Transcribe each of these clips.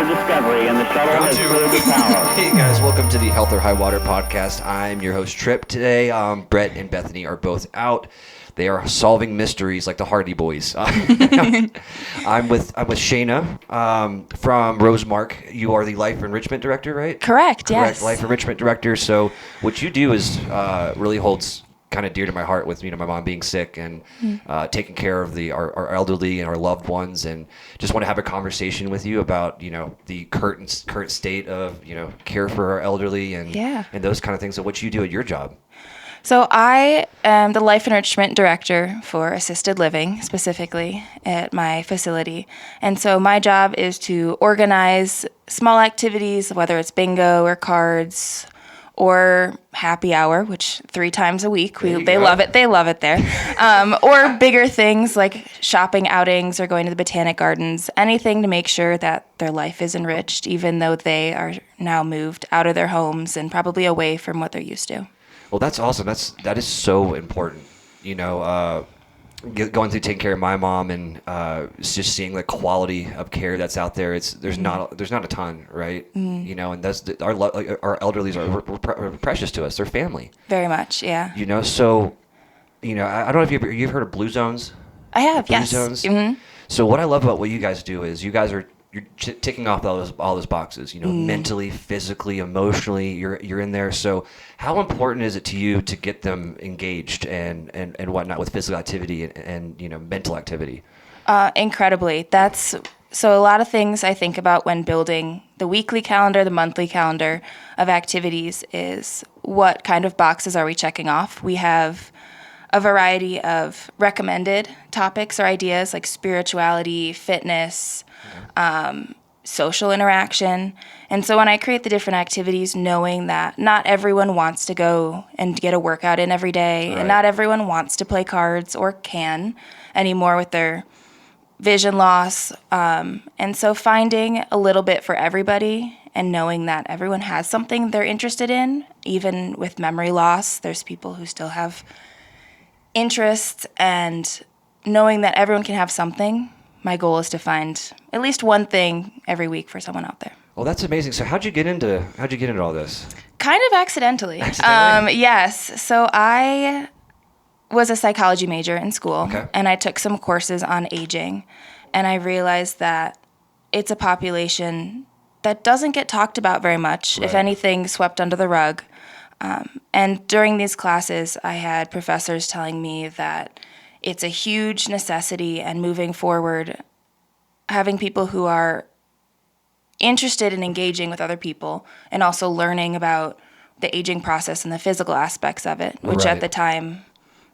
discovery, and the shuttle has cleared the tower. Hey guys, welcome to the Health or High Water podcast. I'm your host Tripp. Today, Brett and Bethany are both out. They are solving mysteries like the Hardy Boys. I'm with Shayna from Rosemark. You are the Life Enrichment Director, right? Correct. Yes. Life Enrichment Director. So what you do is really holds kind of dear to my heart with my mom being sick and taking care of our elderly and our loved ones, and just want to have a conversation with you about the current state of care for our elderly and those kind of things. So what you do at your job? So I am the Life Enrichment Director for assisted living, specifically at my facility. And so my job is to organize small activities, whether it's bingo or cards or happy hour, which 3 times a week. They love it. They love it there. Or bigger things like shopping outings or going to the botanic gardens, anything to make sure that their life is enriched, even though they are now moved out of their homes and probably away from what they're used to. Well, that's awesome. That is so important. Going through taking care of my mom and just seeing the quality of care that's out there. There's not a ton, right? And that's our elderlies are precious to us. They're family. Very much, yeah. So I don't know if you've heard of Blue Zones. I have, Blue yes. Zones. Mm-hmm. So what I love about what you guys do is you're ticking off all those boxes, mentally, physically, emotionally, you're in there. So how important is it to you to get them engaged and whatnot with physical activity and mental activity? Incredibly. So a lot of things I think about when building the weekly calendar, the monthly calendar of activities is what kind of boxes are we checking off? We have a variety of recommended topics or ideas like spirituality, fitness, social interaction. And so when I create the different activities, knowing that not everyone wants to go and get a workout in every day, and not everyone wants to play cards or can anymore with their vision loss. And so finding a little bit for everybody and knowing that everyone has something they're interested in, even with memory loss, there's people who still have interests, and knowing that everyone can have something. My goal is to find at least one thing every week for someone out there. Well, that's amazing. So how'd you get into all this? Kind of accidentally. Yes. So I was a psychology major in school, and I took some courses on aging, and I realized that it's a population that doesn't get talked about very much, if anything, swept under the rug. And during these classes, I had professors telling me that it's a huge necessity, and moving forward, having people who are interested in engaging with other people and also learning about the aging process and the physical aspects of it, which at the time,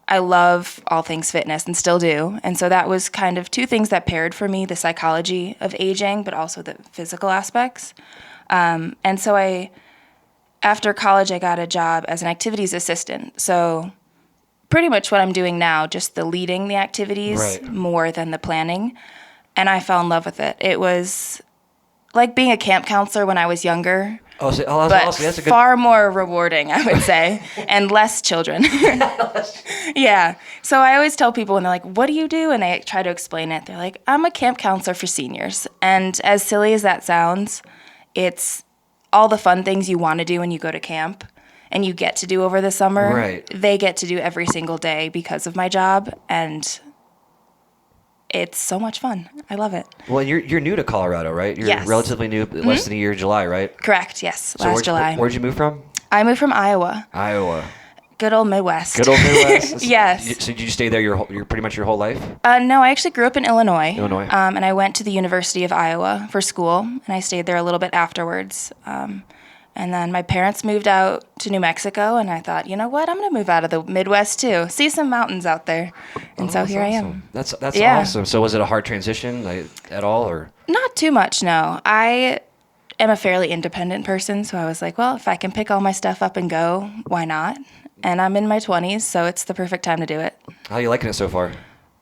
I love all things fitness and still do. And so that was kind of 2 things that paired for me, the psychology of aging, but also the physical aspects. And so after college, I got a job as an activities assistant. So pretty much what I'm doing now, just the leading the activities more than the planning. And I fell in love with it. It was like being a camp counselor when I was younger, but that's a good... far more rewarding, I would say, and less children. Yeah. So I always tell people when they're like, what do you do? And I try to explain it. They're like, I'm a camp counselor for seniors. And as silly as that sounds, it's all the fun things you want to do when you go to camp and you get to do over the summer, they get to do every single day because of my job, and it's so much fun. I love it. Well, you're new to Colorado, right? You're relatively new, less than a year, July, right? Correct, yes, July. Where'd you move from? I moved from Iowa. Good old Midwest. Yes. So did you stay there your pretty much your whole life? No, I actually grew up in Illinois. And I went to the University of Iowa for school, and I stayed there a little bit afterwards. And then my parents moved out to New Mexico, and I thought, you know what? I'm going to move out of the Midwest too. See some mountains out there. And so here awesome. I am. That's awesome. So was it a hard transition at all, or? Not too much, no. I am a fairly independent person, so I was like, well, if I can pick all my stuff up and go, why not? And I'm in my 20s, so it's the perfect time to do it. How are you liking it so far?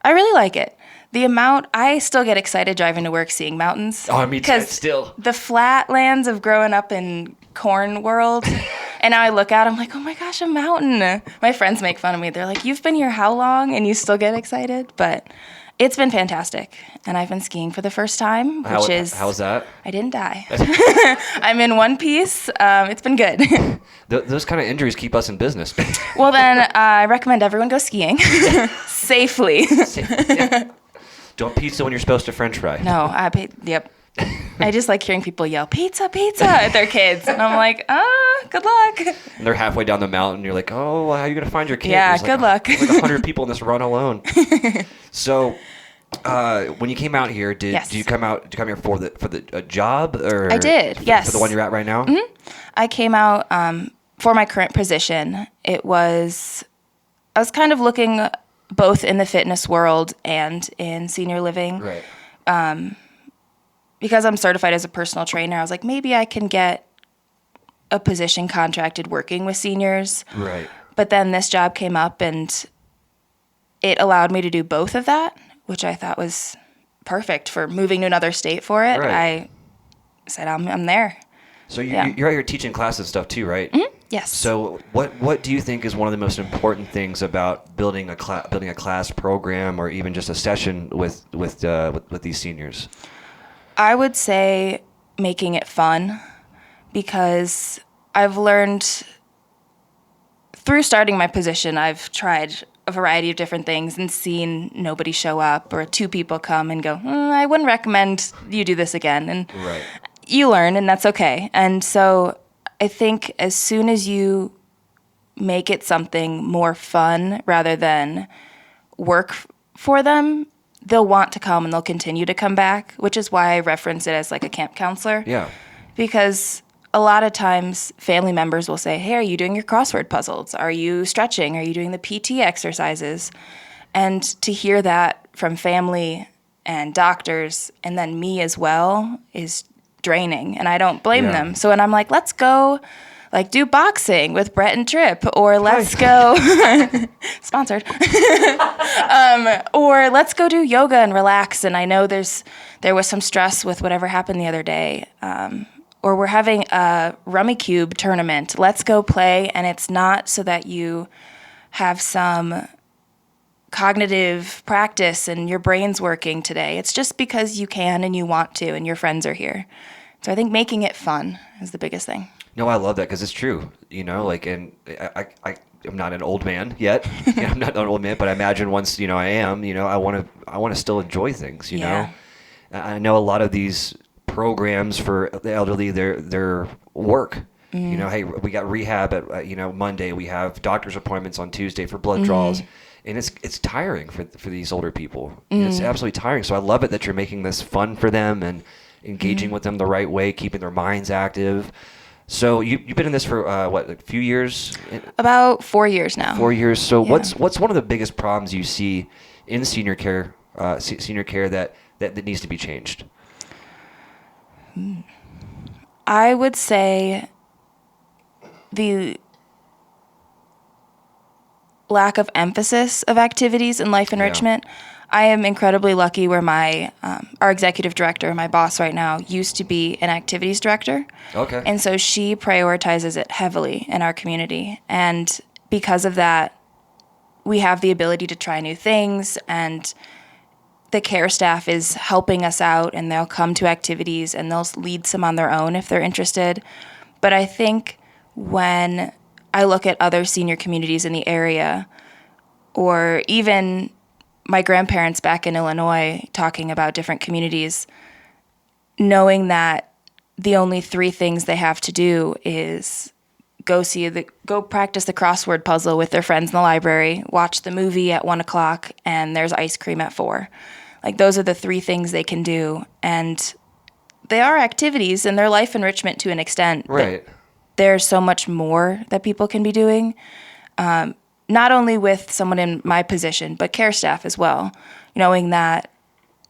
I really like it. I still get excited driving to work seeing mountains. Oh, me too, still. The flatlands of growing up in corn world, and now I look out, I'm like, oh my gosh, a mountain. My friends make fun of me. They're like, you've been here how long and you still get excited? But It's been fantastic, and I've been skiing for the first time, How's that? I didn't die. I'm in one piece. It's been good. Those kind of injuries keep us in business. Well, then I recommend everyone go skiing safely. Yeah. Don't pizza when you're supposed to French fry. No, yep. I just like hearing people yell "pizza, pizza" at their kids, and I'm like, good luck. And they're halfway down the mountain. You're like, oh, well, how are you gonna find your kid? Yeah, good luck. There's like 100 people in this run alone. So, when you came out here, did you come here for the job, or I did, yes, for the one you're at right now? Mm-hmm. I came out for my current position. I was kind of looking both in the fitness world and in senior living. Right. Because I'm certified as a personal trainer, I was like, maybe I can get a position contracted working with seniors. Right. But then this job came up, and it allowed me to do both of that, which I thought was perfect for moving to another state for it. Right. I said, I'm there. So you're out here teaching classes and stuff too, right? Mm-hmm. Yes. So what do you think is one of the most important things about building a class program, or even just a session with these seniors? I would say making it fun, because I've learned through starting my position, I've tried a variety of different things and seen nobody show up, or 2 people come and go, I wouldn't recommend you do this again. And Right. You learn, and that's okay. And so I think as soon as you make it something more fun rather than work for them, they'll want to come and they'll continue to come back, which is why I reference it as like a camp counselor. Yeah. Because a lot of times family members will say, hey, are you doing your crossword puzzles? Are you stretching? Are you doing the PT exercises? And to hear that from family and doctors, and then me as well, is draining, and I don't blame them. So when I'm like, let's go like do boxing with Brett and Tripp, or let's go sponsored, or let's go do yoga and relax. And I know there was some stress with whatever happened the other day, or we're having a Rummy Cube tournament. Let's go play, and it's not so that you have some cognitive practice and your brain's working today. It's just because you can and you want to, and your friends are here. So I think making it fun is the biggest thing. No, I love that, because it's true. Like, and I'm not an old man yet. I'm not an old man, but I imagine once I am. I want to still enjoy things. You know, I know a lot of these programs for the elderly, their work. Mm-hmm. Hey, we got rehab at Monday. We have doctor's appointments on Tuesday for blood draws. And it's tiring for these older people. It's absolutely tiring. So I love it that you're making this fun for them and engaging with them the right way, keeping their minds active. So you've been in this for a few years? About 4 years now. 4 years. So what's one of the biggest problems you see in senior care that needs to be changed? I would say the lack of emphasis of activities in life enrichment. I am incredibly lucky where our executive director, my boss right now, used to be an activities director. Okay. And so she prioritizes it heavily in our community. And because of that, we have the ability to try new things, and the care staff is helping us out, and they'll come to activities and they'll lead some on their own if they're interested. But I think when I look at other senior communities in the area, or even my grandparents back in Illinois talking about different communities, knowing that the only 3 things they have to do is go practice the crossword puzzle with their friends in the library, watch the movie at 1:00, and there's ice cream at 4. Like, those are the 3 things they can do. And they are activities, and they're life enrichment to an extent. Right. There's so much more that people can be doing, not only with someone in my position, but care staff as well, knowing that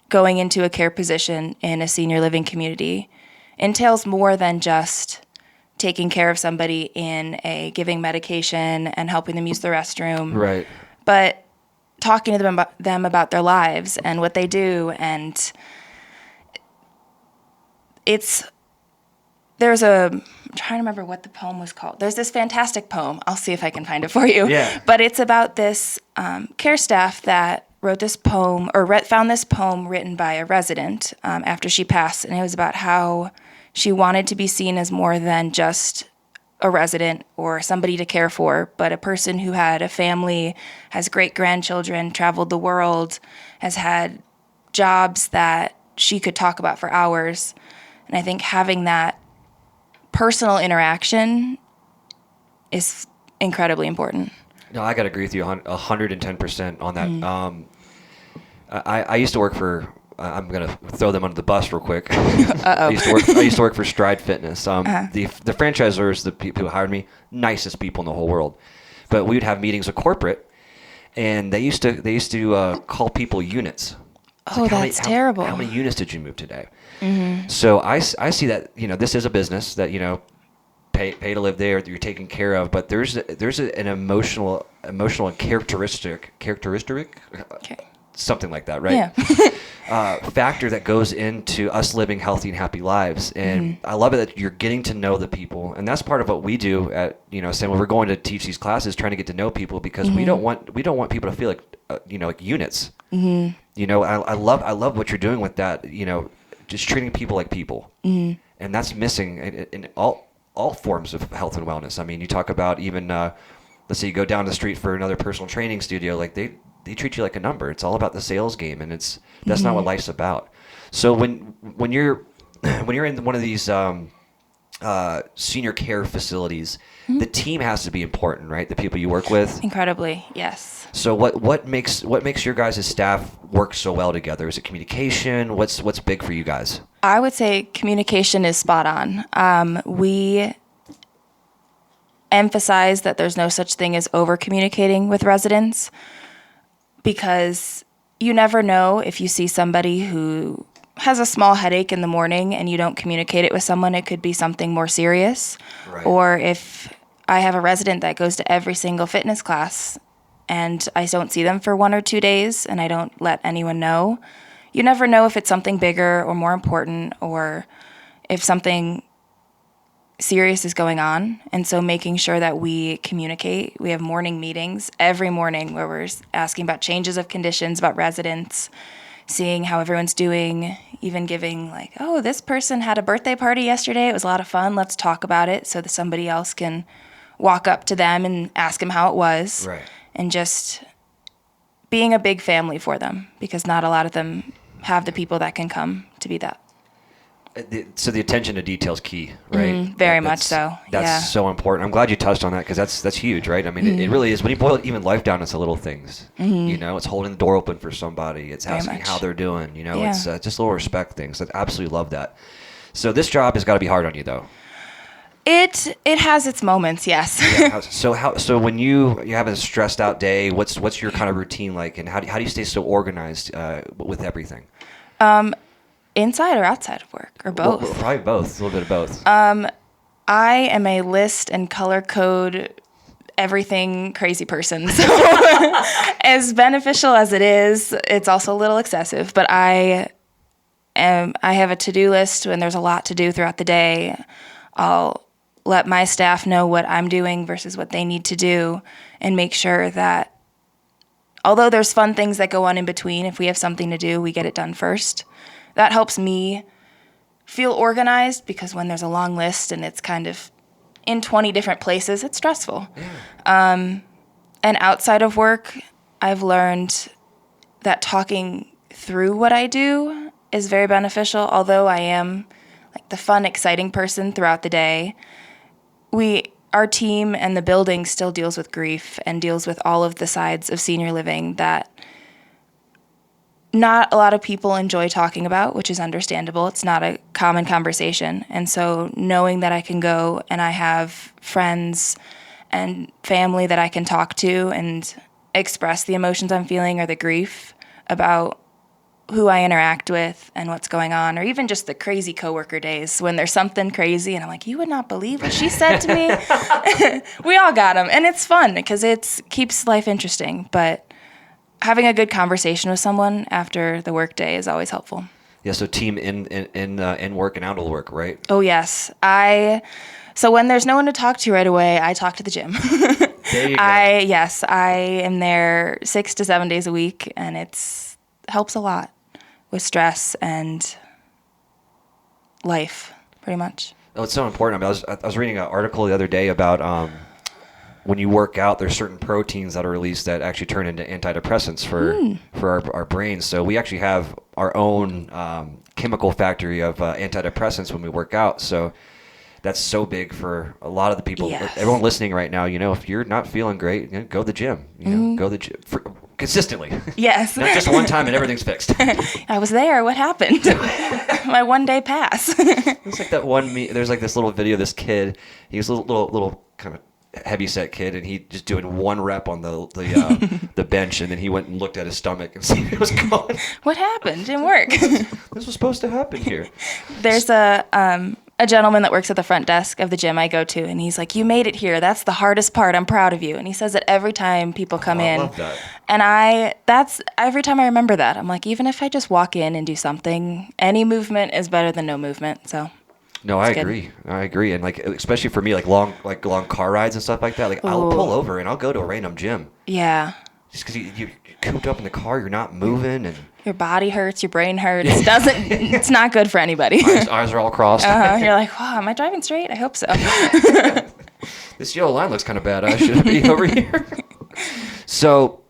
going into a care position in a senior living community entails more than just taking care of somebody giving medication and helping them use the restroom. Right. But talking to them about their lives and what they do. And I'm trying to remember what the poem was called. There's this fantastic poem. I'll see if I can find it for you. Yeah. But it's about this care staff that wrote this poem, or found this poem written by a resident after she passed, and it was about how she wanted to be seen as more than just a resident or somebody to care for, but a person who had a family, has great grandchildren, traveled the world, has had jobs that she could talk about for hours. And I think having that personal interaction is incredibly important. No, I got to agree with you 110% on that. I used to work for, I'm going to throw them under the bus real quick. I used to work for Stride Fitness. The franchisors, the people who hired me, nicest people in the whole world. But we would have meetings with corporate, and they used to call people units. Oh, that's terrible. How many units did you move today? Mm-hmm. So I see that, this is a business that, pay to live there, that you're taken care of, but there's an emotional and characteristic, okay. Something like that, right? Yeah. Factor that goes into us living healthy and happy lives. And I love it that you're getting to know the people, and that's part of what we do at saying when we're going to teach these classes, trying to get to know people, because we don't want people to feel like like units. Mm-hmm. I love what you're doing with that. Just treating people like people, and that's missing in all forms of health and wellness. I mean, you talk about even let's say you go down the street for another personal training studio, like they treat you like a number. It's all about the sales game, and that's not what life's about. So when you're in one of these senior care facilities, the team has to be important, right? The people you work with. Incredibly, yes. So what makes your guys' staff work so well together? Is it communication? What's big for you guys? I would say communication is spot on. We emphasize that there's no such thing as over communicating with residents, because you never know if you see somebody who has a small headache in the morning and you don't communicate it with someone, it could be something more serious. Right. Or if I have a resident that goes to every single fitness class and I don't see them for 1 or 2 days and I don't let anyone know, you never know if it's something bigger or more important, or if something serious is going on. And so making sure that we communicate. We have morning meetings every morning where we're asking about changes of conditions, about residents, seeing how everyone's doing, even giving like, oh, this person had a birthday party yesterday. It was a lot of fun. Let's talk about it, so that somebody else can walk up to them and ask them how it was. Right. And just being a big family for them, because not a lot of them have the people that can come to be that. So the attention to detail is key, right? Very much so. That's so important. I'm glad you touched on that, because that's huge, right? I mean, it really is. When you boil even life down, it's the little things. It's holding the door open for somebody. It's asking how they're doing. It's just little respect things. I absolutely love that. So this job has got to be hard on you, though. It has its moments, yes. Yeah, so when you have a stressed out day, what's your kind of routine like, and how do you stay so organized with everything? Inside or outside of work, or both? Well, probably both. A little bit of both. I am a list and color code everything crazy person. So as beneficial as it is, it's also a little excessive. But I have a to-do list when there's a lot to do throughout the day. I'll let my staff know what I'm doing versus what they need to do, and make sure that although there's fun things that go on in between, if we have something to do, we get it done first. That helps me feel organized, because when there's a long list and it's kind of in 20 different places, it's stressful. Yeah. And outside of work, I've learned that talking through what I do is very beneficial. Although I am like the fun, exciting person throughout the day, our team and the building still deals with grief and deals with all of the sides of senior living that not a lot of people enjoy talking about, which is understandable. It's not a common conversation. And so knowing that I can go and I have friends and family that I can talk to and express the emotions I'm feeling or the grief about who I interact with and what's going on, or even just the crazy coworker days when there's something crazy and I'm like, you would not believe what she said to me. We all got them. And it's fun because it keeps life interesting. But having a good conversation with someone after the work day is always helpful. Yeah, so team in work and out of work, right? Oh, yes. So when there's no one to talk to right away, I talk to the gym. There you go. I am there 6 to 7 days a week, and helps a lot with stress and life, pretty much. Oh, it's so important. I mean, I was reading an article the other day about when you work out, there's certain proteins that are released that actually turn into antidepressants for our brains. So we actually have our own chemical factory of antidepressants when we work out. So that's so big for a lot of the people. Yes. Everyone listening right now, if you're not feeling great, go to the gym. Go to the gym consistently. Yes. Not just one time and everything's fixed. I was there. What happened? My 1 day pass. It's like that one. There's like this little video of this kid. He was a little kind of heavy set kid, and he just doing 1 rep on the bench, and then he went and looked at his stomach and see it was gone. What happened? Didn't work. This was supposed to happen here. There's a gentleman that works at the front desk of the gym I go to, and he's like, "You made it here. That's the hardest part. I'm proud of you." And he says it every time people come in. I love that. And that's every time I remember that. I'm like, even if I just walk in and do something, any movement is better than no movement. So. No, I agree. And like, especially for me, like long car rides and stuff like that. Like, I'll pull over and I'll go to a random gym. Yeah. Just because you're cooped up in the car, you're not moving, and your body hurts, your brain hurts. It's not good for anybody. eyes are all crossed. You're like, wow, am I driving straight? I hope so. This yellow line looks kind of bad. I should be over here. So,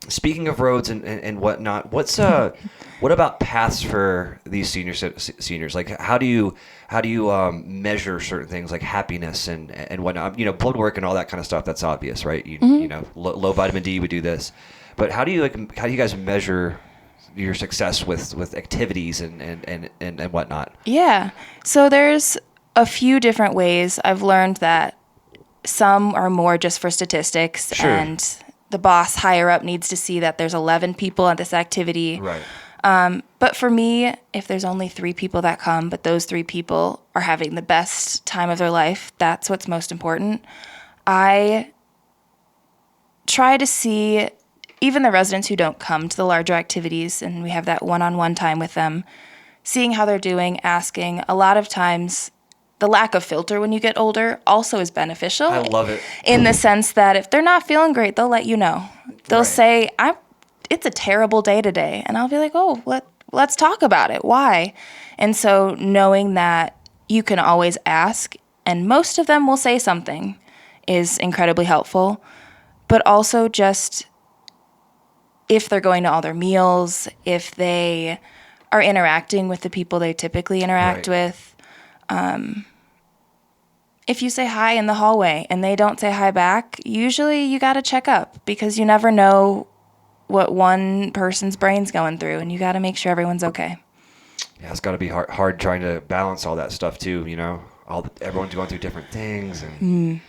speaking of roads and whatnot, what about paths for these seniors? Like, how do you measure certain things like happiness and whatnot? Blood work and all that kind of stuff. That's obvious, right? Low vitamin D would do this, but how do you guys measure your success with activities and whatnot? Yeah. So there's a few different ways. I've learned that some are more just for statistics, sure. And the boss higher up needs to see that there's 11 people at this activity. Right. But for me, if there's only 3 people that come, but those 3 people are having the best time of their life, that's what's most important. I try to see even the residents who don't come to the larger activities, and we have that one-on-one time with them, seeing how they're doing, asking. A lot of times, the lack of filter when you get older also is beneficial. I love it. In the sense that if they're not feeling great, they'll let you know. They'll Right. say, it's a terrible day today. And I'll be like, oh, let's talk about it. Why? And so knowing that you can always ask, and most of them will say something, is incredibly helpful. But also just if they're going to all their meals, if they are interacting with the people they typically interact Right. with. If you say hi in the hallway and they don't say hi back, usually you got to check up, because you never know what one person's brain's going through, and you got to make sure everyone's okay. Yeah, it's got to be hard trying to balance all that stuff too. Everyone's going through different things, and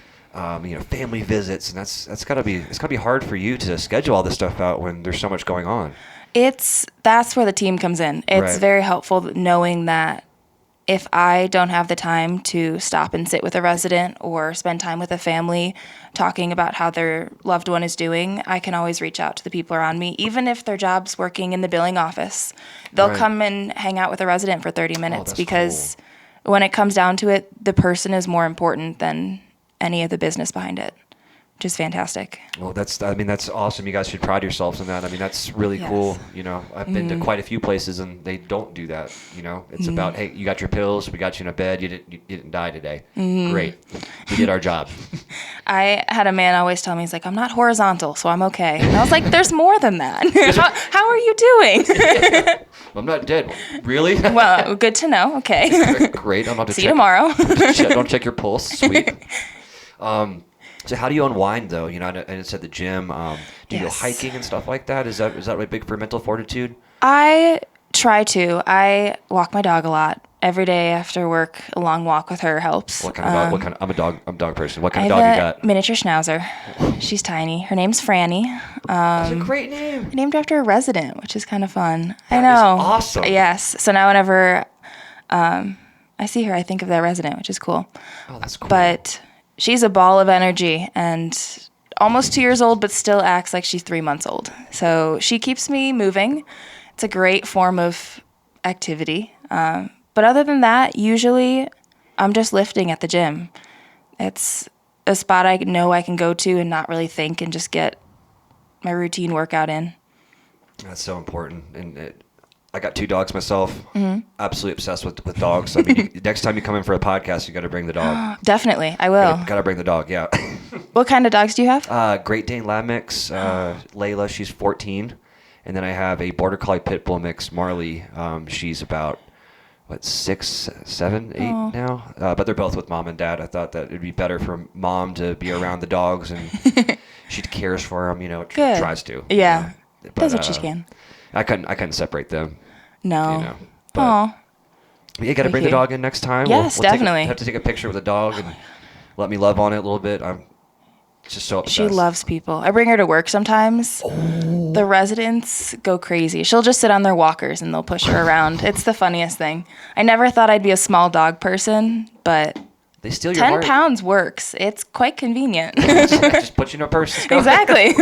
family visits, and it's got to be hard for you to schedule all this stuff out when there's so much going on. That's where the team comes in. It's Right. very helpful knowing that if I don't have the time to stop and sit with a resident or spend time with a family talking about how their loved one is doing, I can always reach out to the people around me. Even if their job's working in the billing office, they'll Right. come and hang out with a resident for 30 minutes, that's because when it comes down to it, the person is more important than any of the business behind it, which is fantastic. Well, that's awesome. You guys should pride yourselves on that. I mean, that's really Yes. cool. I've been to quite a few places and they don't do that. It's about, hey, you got your pills, we got you in a bed, you didn't die today. Great. We did our job. I had a man always tell me, he's like, I'm not horizontal, so I'm okay. And I was like, there's more than that. How are you doing? I'm not dead. Really? Well, good to know. Okay. Great. I'm about to See you tomorrow. Don't check your pulse. Sweet. So how do you unwind though? And it's at the gym. Do you go Yes. hiking and stuff like that? Is that really big for mental fortitude? I try to. I walk my dog a lot. Every day after work, a long walk with her helps. What kind of dog? I'm a dog person. What kind I of dog have you a got? miniature schnauzer. She's tiny. Her name's Franny. That's a great name. Named after a resident, which is kind of fun. I That know. is awesome. Yes. So now whenever I see her, I think of that resident, which is cool. Oh, that's cool. But she's a ball of energy and almost 2 years old, but still acts like she's 3 months old. So she keeps me moving. It's a great form of activity. But other than that, usually I'm just lifting at the gym. It's a spot I know I can go to and not really think and just get my routine workout in. That's so important. And I got 2 dogs myself. Absolutely obsessed with dogs. I mean, next time you come in for a podcast, you got to bring the dog. Definitely, I will. Got to bring the dog. Yeah. What kind of dogs do you have? Great Dane Lab mix. Layla, she's 14, and then I have a Border Collie Pit Bull mix. Marley, she's about 6, 7, 8 now. But they're both with mom and dad. I thought that it'd be better for mom to be around the dogs, and she cares for them. Good. Tries to. Yeah, but, does what she can. I couldn't separate them. No. But you got to bring the dog in next time. Yes, we'll definitely. have to take a picture with the dog and let me love on it a little bit. I'm just so obsessed. She loves people. I bring her to work sometimes. Oh. The residents go crazy. She'll just sit on their walkers and they'll push her around. It's the funniest thing. I never thought I'd be a small dog person, but they steal your 10 heart. pounds works. It's quite convenient. Just put you in a purse. Exactly.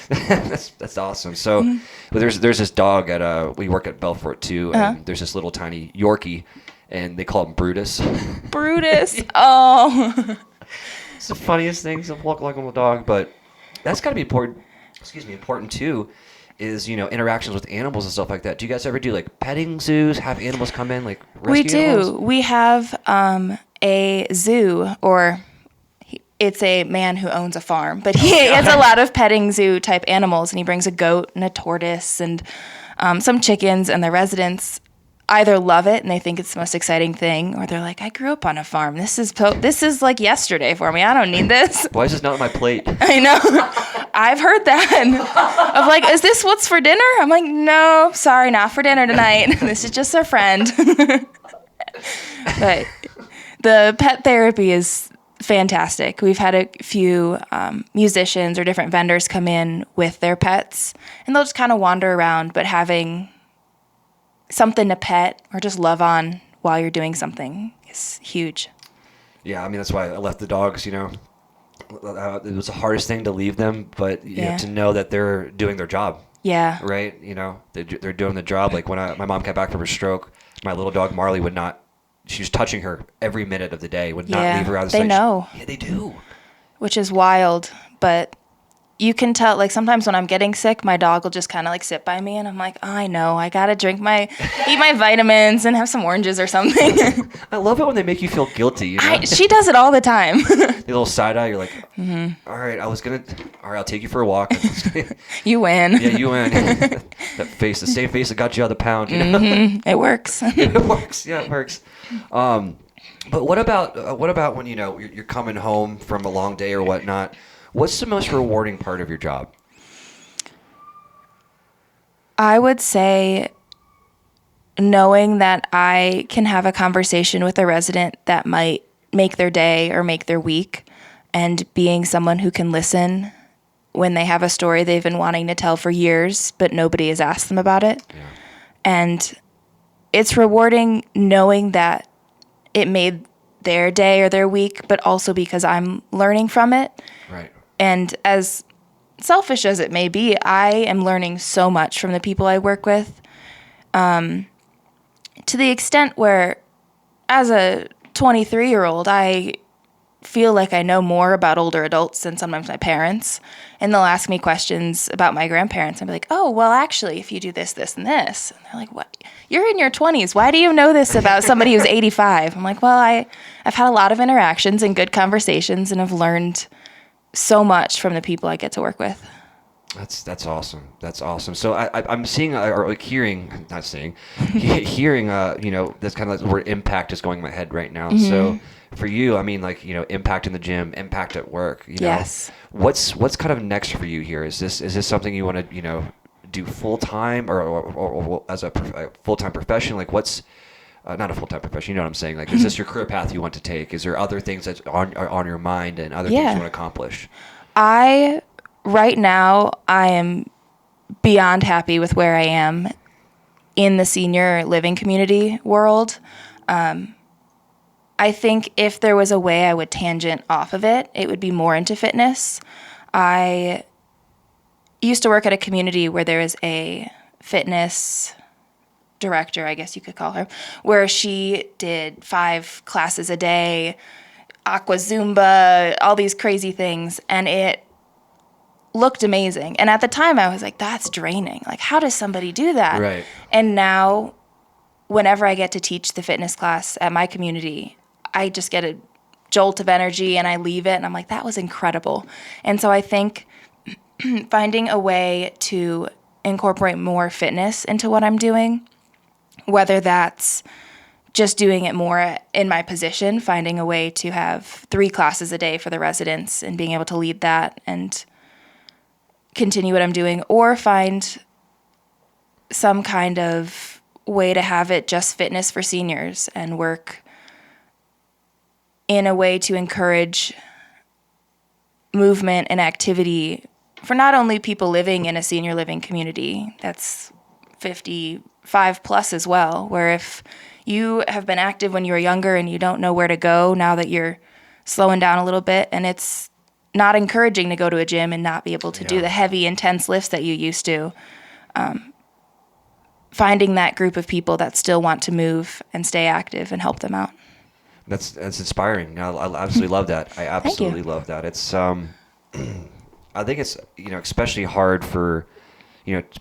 That's awesome. So there's this dog at we work at Belfort too, and there's this little tiny Yorkie, and they call him Brutus. Brutus. Oh. It's the funniest thing. He's a walk like a little dog, but that's got to be important. Important too, is interactions with animals and stuff like that. Do you guys ever do like petting zoos? Have animals come in like rescue We do. animals? We have a zoo, or it's a man who owns a farm, but he has a lot of petting zoo type animals, and he brings a goat and a tortoise and some chickens, and the residents either love it and they think it's the most exciting thing, or they're like, I grew up on a farm. This is like yesterday for me. I don't need this. Why is this not on my plate? I know. I've heard that. Of like, is this what's for dinner? I'm like, no, sorry, not for dinner tonight. This is just our friend. But the pet therapy is fantastic. We've had a few musicians or different vendors come in with their pets, and they'll just kind of wander around, but having something to pet or just love on while you're doing something is huge. Yeah, I mean, that's why I left the dogs, It was the hardest thing to leave them, but to know that they're doing their job. Yeah. Right? They're doing the job. Like when my mom came back from her stroke, my little dog Marley she was touching her every minute of the day, would not leave her out of sight. They know. Yeah, they do. Which is wild, but you can tell, like sometimes when I'm getting sick, my dog will just kind of like sit by me, and I'm like, oh, I know, I gotta eat my vitamins and have some oranges or something. I love it when they make you feel guilty. She does it all the time. The little side eye, you're like, all right, I'll take you for a walk. You win. Yeah, you win. That face, the same face that got you out of the pound. It works. It works. Yeah, it works. But what about when you're coming home from a long day or whatnot? What's the most rewarding part of your job? I would say knowing that I can have a conversation with a resident that might make their day or make their week, and being someone who can listen when they have a story they've been wanting to tell for years, but nobody has asked them about it. Yeah. And it's rewarding knowing that it made their day or their week, but also because I'm learning from it. Right. And as selfish as it may be, I am learning so much from the people I work with, to the extent where, as a 23-year-old, I feel like I know more about older adults than sometimes my parents. And they'll ask me questions about my grandparents. I'll be like, oh, well, actually, if you do this, this, and this. And they're like, what? You're in your 20s. Why do you know this about somebody who's 85? I'm like, well, I've had a lot of interactions and good conversations, and have learned so much from the people I get to work with. That's awesome. That's awesome. So I'm seeing or like hearing, not seeing, hearing. That's kind of like where impact is going in my head right now. Mm-hmm. So for you, I mean, like impact in the gym, impact at work. Yes. What's kind of next for you here? Is this something you want to do full time or as a full time profession? Like what's not a full-time profession, you know what I'm saying? Like, is this your career path you want to take? Is there other things that are on your mind and other things you want to accomplish? Right now, I am beyond happy with where I am in the senior living community world. I think if there was a way I would tangent off of it, it would be more into fitness. I used to work at a community where there is a fitness director, I guess you could call her, where she did 5 classes a day, aqua Zumba, all these crazy things. And it looked amazing. And at the time I was like, that's draining. Like, how does somebody do that? Right. And now whenever I get to teach the fitness class at my community, I just get a jolt of energy and I leave it and I'm like, that was incredible. And so I think finding a way to incorporate more fitness into what I'm doing, whether that's just doing it more in my position, finding a way to have 3 classes a day for the residents and being able to lead that and continue what I'm doing, or find some kind of way to have it just fitness for seniors and work in a way to encourage movement and activity for not only people living in a senior living community that's 55 plus as well, where if you have been active when you were younger and you don't know where to go now that you're slowing down a little bit, and it's not encouraging to go to a gym and not be able to do the heavy, intense lifts that you used to. Finding that group of people that still want to move and stay active and help them out. That's inspiring. I absolutely love that. I absolutely love that. It's I think it's especially hard for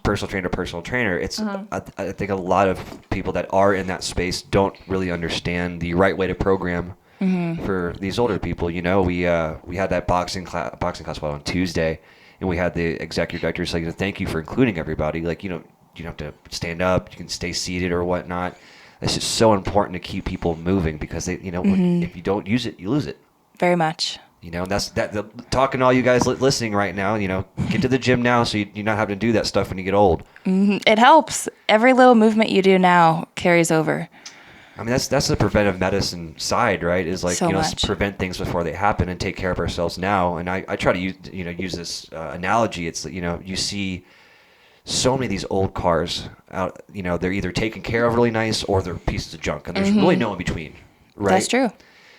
personal trainer. It's I think a lot of people that are in that space don't really understand the right way to program for these older people. We had that boxing class on Tuesday, and we had the executive director say, thank you for including everybody. Like, you don't have to stand up, you can stay seated or whatnot. It's just so important to keep people moving because they, if you don't use it, you lose it. Very much. And that's talking to all you guys listening right now. Get to the gym now so you're not having to do that stuff when you get old. It helps. Every little movement you do now carries over. I mean, that's the preventive medicine side, right? Is like, let's prevent things before they happen and take care of ourselves now. And I try to use this analogy. It's you see so many of these old cars out. They're either taken care of really nice or they're pieces of junk, and there's really no in between, right? That's true.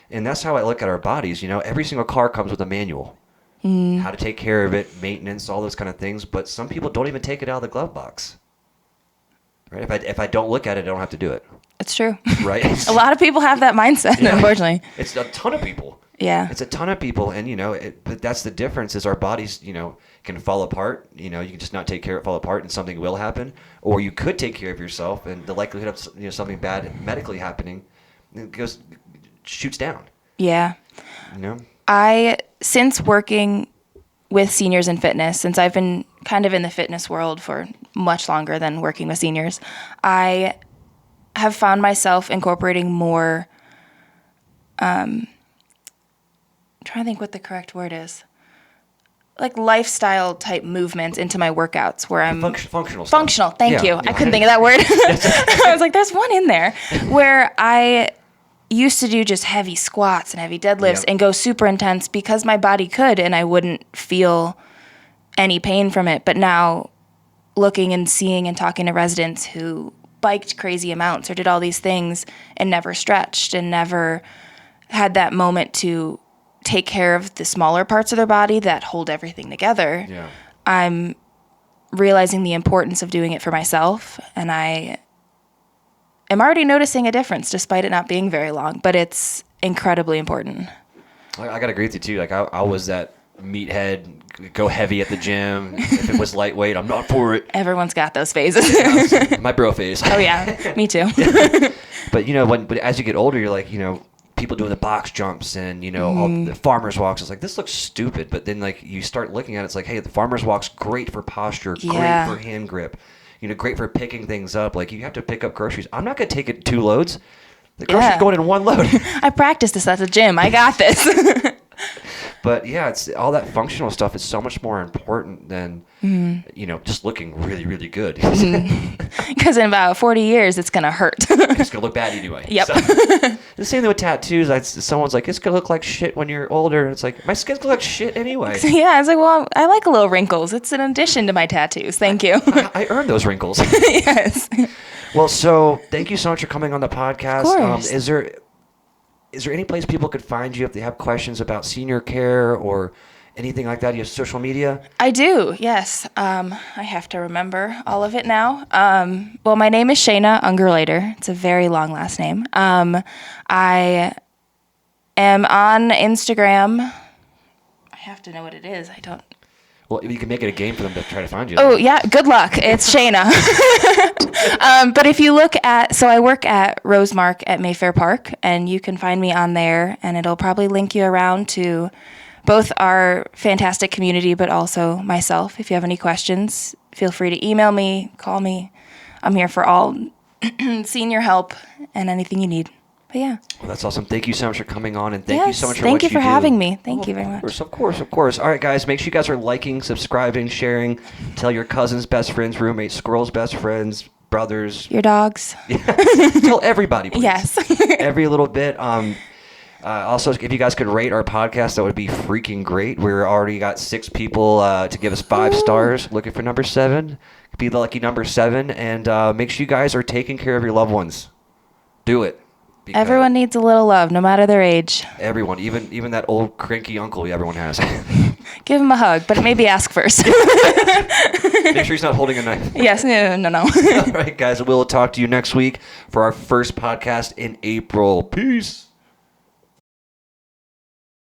And that's how I look at our bodies. Every single car comes with a manual, how to take care of it, maintenance, all those kind of things. But some people don't even take it out of the glove box. Right? If I don't look at it, I don't have to do it. It's true. Right? A lot of people have that mindset, unfortunately. It's a ton of people. Yeah. It's a ton of people, and but that's the difference. Is our bodies, can fall apart. You can just not take care of it, fall apart, and something will happen. Or you could take care of yourself, and the likelihood of something bad medically happening shoots down. Yeah. Since working with seniors in fitness, since I've been kind of in the fitness world for much longer than working with seniors, I have found myself incorporating more, I'm trying to think what the correct word is, like lifestyle type movements into my workouts where I'm functional. Thank you. I couldn't think of that word. I was like, there's one in there where I used to do just heavy squats and heavy deadlifts and go super intense because my body could, and I wouldn't feel any pain from it. But now looking and seeing and talking to residents who biked crazy amounts or did all these things and never stretched and never had that moment to take care of the smaller parts of their body that hold everything together, I'm realizing the importance of doing it for myself, and I am already noticing a difference despite it not being very long, but it's incredibly important. I gotta agree with you too. Like I was that meathead, go heavy at the gym. If it was lightweight, I'm not for it. Everyone's got those phases. My bro phase. Oh yeah, me too. But but as you get older, you're like, people doing the box jumps and all the farmer's walks. It's like, this looks stupid, but then like you start looking at it, it's like, hey, the farmer's walk's great for posture, great for hand grip, great for picking things up. Like, you have to pick up groceries. I'm not gonna take it 2 loads. The groceries going in 1 load. I practiced this at the gym. I got this. But yeah, it's all that functional stuff is so much more important than just looking really, really good. Because in about 40 years, it's gonna hurt. It's gonna look bad anyway. Yep. So, the same thing with tattoos. Someone's like, it's gonna look like shit when you're older. And it's like, my skin's gonna look like shit anyway. Yeah, it's like, well, I like a little wrinkles. It's an addition to my tattoos. Thank you. I earned those wrinkles. Yes. Well, so thank you so much for coming on the podcast. Of course. Is there any place people could find you if they have questions about senior care or anything like that? Do you have social media? I do, yes. I have to remember all of it now. Well, my name is Shayna Ungerleider. It's a very long last name. I am on Instagram. I have to know what it is. I don't. Well, you can make it a game for them to try to find you. Oh, yeah. Good luck. It's Shayna. But if you look so I work at Rosemark at Mayfair Park, and you can find me on there, and it'll probably link you around to both our fantastic community, but also myself. If you have any questions, feel free to email me, call me. I'm here for all senior help and anything you need. But yeah. Well, that's awesome. Thank you so much for coming on, and thank you so much for what you do. Thank you for having me. Thank you very much. Of course. All right, guys, make sure you guys are liking, subscribing, sharing. Tell your cousins, best friends, roommates, squirrels, best friends, brothers. Your dogs. Tell everybody, please. Yes. Every little bit. Also, if you guys could rate our podcast, that would be freaking great. We're already got 6 people to give us 5 stars. Looking for number 7. Be the lucky number 7. And make sure you guys are taking care of your loved ones. Do it. Everyone needs a little love, no matter their age. Everyone, even that old cranky uncle everyone has. Give him a hug, but maybe ask first. Make sure he's not holding a knife. Yes, no. All right, guys, we'll talk to you next week for our first podcast in April. Peace.